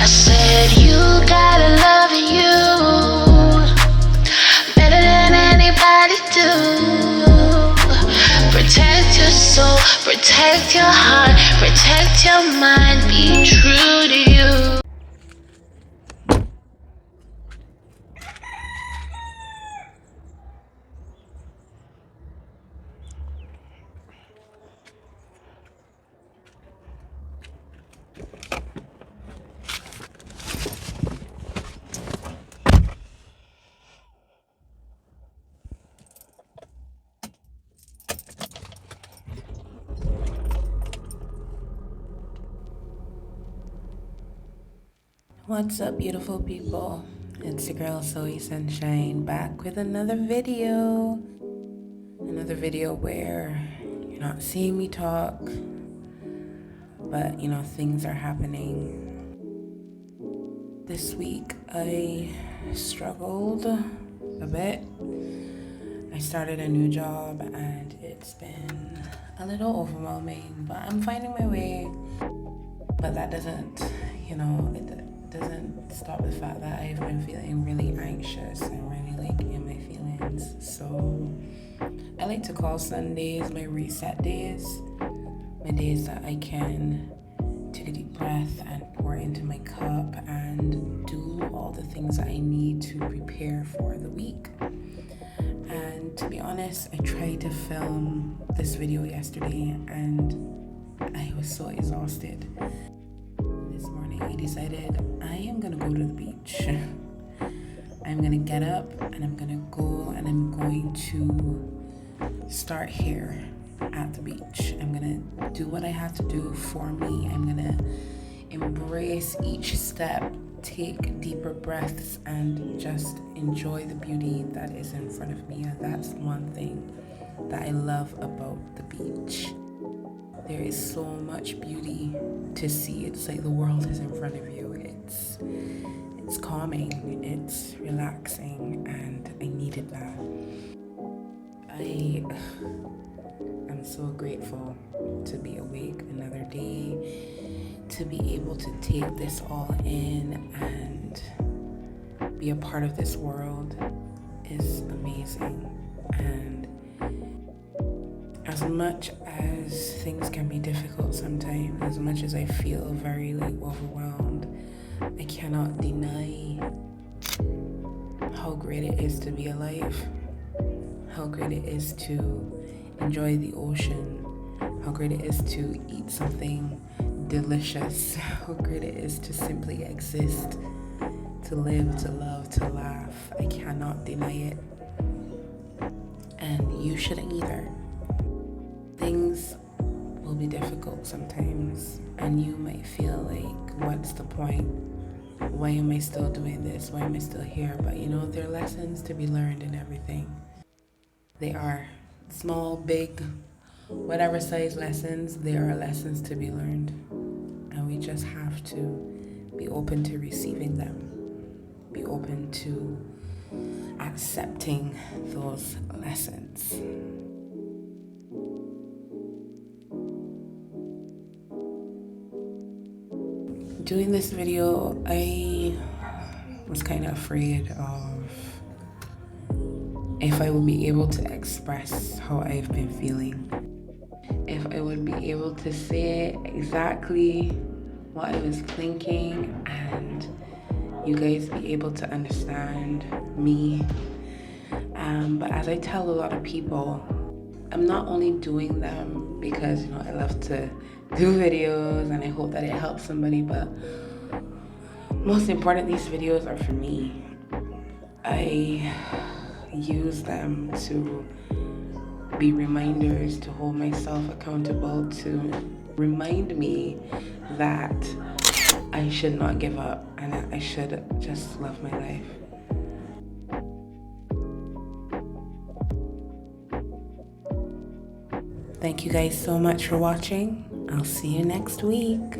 said you gotta love you better than anybody do. Protect your soul, protect your heart, protect your mind, be true to you. What's up, beautiful people? It's your girl Zoe Sunshine back with another video. Another video where you're not seeing me talk, but things are happening. This week I struggled a bit. I started a new job and it's been a little overwhelming, but I'm finding my way. But that doesn't, it doesn't stop the fact that I've been feeling really anxious and really in my feelings. So I like to call Sundays my reset days, my days that I can take a deep breath and pour into my cup and do all the things that I need to prepare for the week. And to be honest, I tried to film this video yesterday and I was so exhausted. This morning I decided I am gonna go to the beach. I'm gonna get up and I'm gonna go and I'm going to start here at the beach. I'm gonna do what I have to do for me. I'm gonna embrace each step, take deeper breaths, and just enjoy the beauty that is in front of me. And that's one thing that I love about the beach. There is so much beauty to see. It's like the world is in front of you. It's calming, it's relaxing, and I needed that. I am so grateful to be awake another day, to be able to take this all in and be a part of this world is amazing. And as much as things can be difficult sometimes, as much as I feel very overwhelmed, I cannot deny how great it is to be alive, how great it is to enjoy the ocean, how great it is to eat something delicious, how great it is to simply exist, to live, to love, to laugh. I cannot deny it, and you shouldn't either. Things will be difficult sometimes, and you might feel like, what's the point? Why am I still doing this? Why am I still here? But there are lessons to be learned in everything. They are small, big, whatever size lessons, there are lessons to be learned. And we just have to be open to receiving them, be open to accepting those lessons. Doing this video, I was kind of afraid of if I would be able to express how I've been feeling, if I would be able to say exactly what I was thinking and you guys be able to understand me. But as I tell a lot of people, I'm not only doing them because I love to do videos and I hope that it helps somebody, but most important, these videos are for me. I use them to be reminders, to hold myself accountable, to remind me that I should not give up and that I should just love my life. Thank you guys so much for watching. I'll see you next week.